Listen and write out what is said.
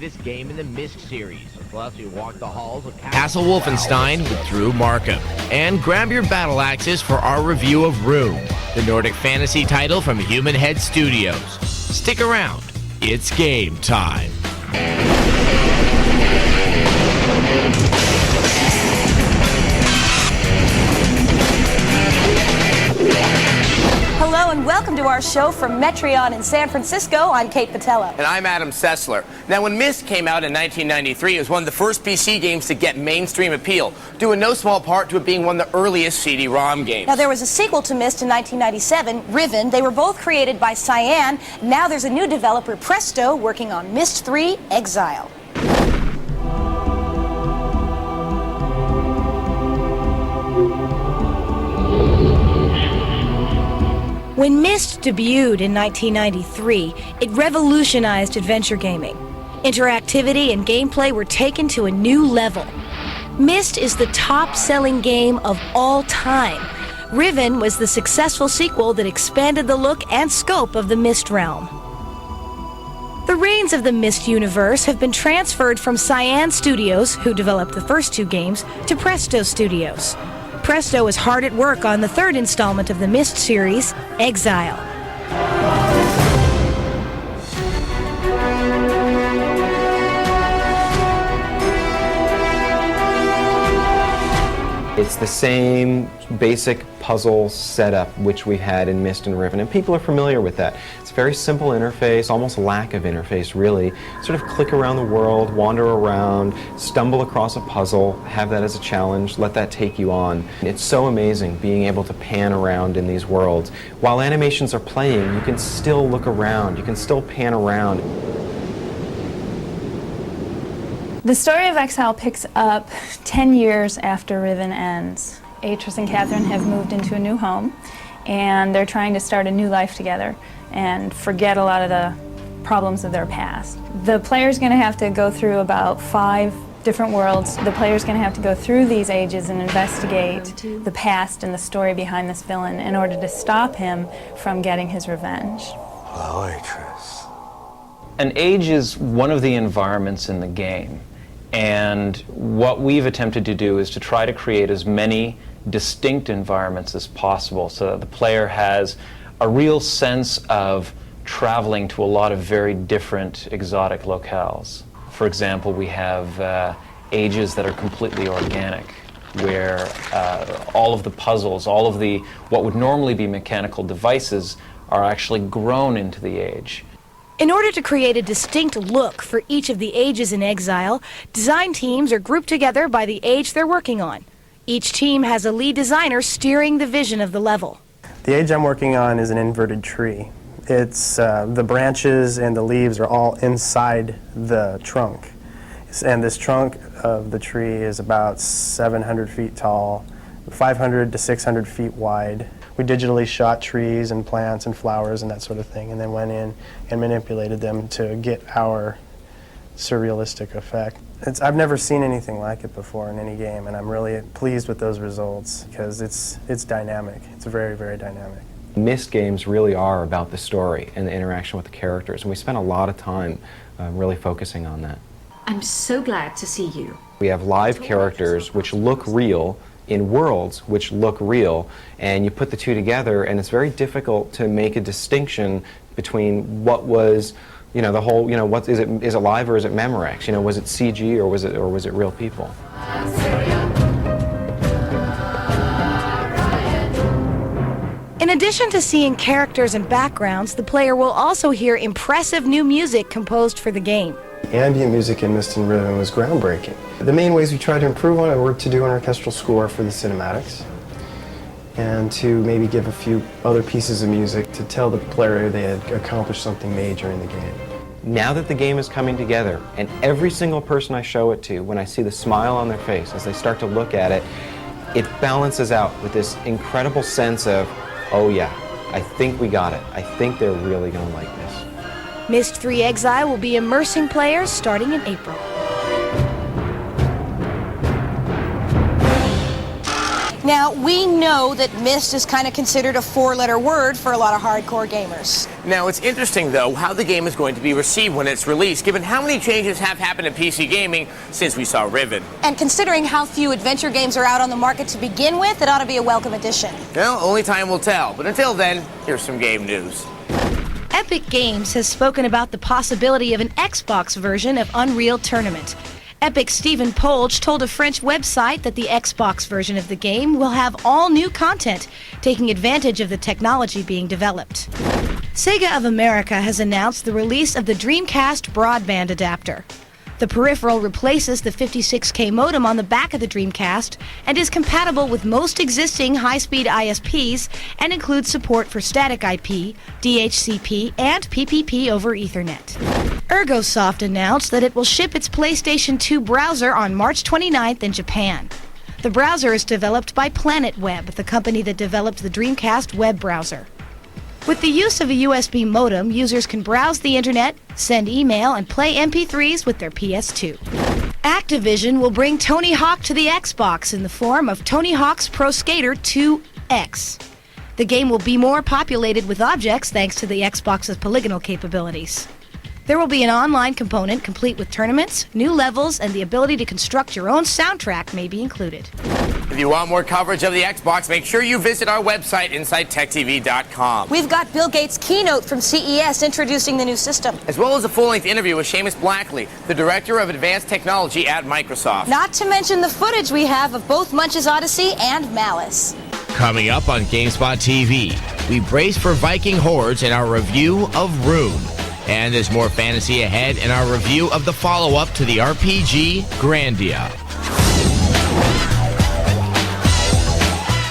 this game in the Myst series. Plus, we walk the halls of Castle Wolfenstein with Drew Markham. And grab your battle axes for our review of Room, the Nordic fantasy title from Human Head Studios. Stick around, it's game time. Hello and welcome to our show from Metreon in San Francisco. I'm Kate Botello. And I'm Adam Sessler. Now, when Myst came out in 1993, it was one of the first PC games to get mainstream appeal, due in no small part to it being one of the earliest CD-ROM games. Now, there was a sequel to Myst in 1997, Riven. They were both created by Cyan. Now there's a new developer, Presto, working on Myst 3 Exile. When Myst debuted in 1993, it revolutionized adventure gaming. Interactivity and gameplay were taken to a new level. Myst is the top-selling game of all time. Riven was the successful sequel that expanded the look and scope of the Myst realm. The reins of the Myst universe have been transferred from Cyan Studios, who developed the first two games, to Presto Studios. Presto is hard at work on the third installment of the Myst series, Exile. It's the same basic puzzle setup which we had in Myst and Riven, and people are familiar with that. It's a very simple interface, almost lack of interface really. Sort of click around the world, wander around, stumble across a puzzle, have that as a challenge, let that take you on. It's so amazing being able to pan around in these worlds. While animations are playing, you can still look around, you can still pan around. The story of Exile picks up 10 years after Riven ends. Atris and Catherine have moved into a new home, and they're trying to start a new life together and forget a lot of the problems of their past. The player's going to have to go through about 5 different worlds. The player's going to have to go through these ages and investigate the past and the story behind this villain in order to stop him from getting his revenge. Hello, Atris. An age is one of the environments in the game. And what we've attempted to do is to try to create as many distinct environments as possible so that the player has a real sense of traveling to a lot of very different exotic locales. For example, we have ages that are completely organic, where all of the puzzles, all of the what would normally be mechanical devices are actually grown into the age. In order to create a distinct look for each of the ages in Exile, design teams are grouped together by the age they're working on. Each team has a lead designer steering the vision of the level. The age I'm working on is an inverted tree. It's the branches and the leaves are all inside the trunk. And this trunk of the tree is about 700 feet tall, 500 to 600 feet wide. We digitally shot trees and plants and flowers and that sort of thing, and then went in and manipulated them to get our surrealistic effect. I've never seen anything like it before in any game, and I'm really pleased with those results because it's dynamic. It's very, very dynamic. Myst games really are about the story and the interaction with the characters, and we spent a lot of time really focusing on that. I'm so glad to see you. We have live characters which look real in worlds which look real, and you put the two together, and it's very difficult to make a distinction between what was, the whole, what is it live or is it Memorex? Was it CG or was it real people? In addition to seeing characters and backgrounds, the player will also hear impressive new music composed for the game. Ambient music in Myst and Riven was groundbreaking. The main ways we tried to improve on it were to do an orchestral score for the cinematics and to maybe give a few other pieces of music to tell the player they had accomplished something major in the game. Now that the game is coming together, and every single person I show it to, when I see the smile on their face as they start to look at it, it balances out with this incredible sense of, oh yeah, I think we got it. I think they're really going to like this. Myst 3 Exile will be immersing players starting in April. Now, we know that Myst is kind of considered a 4-letter word for a lot of hardcore gamers. Now, it's interesting, though, how the game is going to be received when it's released, given how many changes have happened in PC gaming since we saw Riven. And considering how few adventure games are out on the market to begin with, it ought to be a welcome addition. Well, only time will tell. But until then, here's some game news. Epic Games has spoken about the possibility of an Xbox version of Unreal Tournament. Epic's Stephen Polge told a French website that the Xbox version of the game will have all new content, taking advantage of the technology being developed. Sega of America has announced the release of the Dreamcast broadband adapter. The peripheral replaces the 56K modem on the back of the Dreamcast and is compatible with most existing high-speed ISPs and includes support for static IP, DHCP, and PPP over Ethernet. Ergosoft announced that it will ship its PlayStation 2 browser on March 29th in Japan. The browser is developed by PlanetWeb, the company that developed the Dreamcast web browser. With the use of a USB modem, users can browse the internet, send email, and play MP3s with their PS2. Activision will bring Tony Hawk to the Xbox in the form of Tony Hawk's Pro Skater 2X. The game will be more populated with objects thanks to the Xbox's polygonal capabilities. There will be an online component complete with tournaments, new levels, and the ability to construct your own soundtrack may be included. If you want more coverage of the Xbox, make sure you visit our website, InsideTechTV.com. We've got Bill Gates' keynote from CES introducing the new system. As well as a full-length interview with Seamus Blackley, the Director of Advanced Technology at Microsoft. Not to mention the footage we have of both Munch's Odyssey and Malice. Coming up on GameSpot TV, we brace for Viking hordes in our review of Room. And there's more fantasy ahead in our review of the follow-up to the RPG Grandia.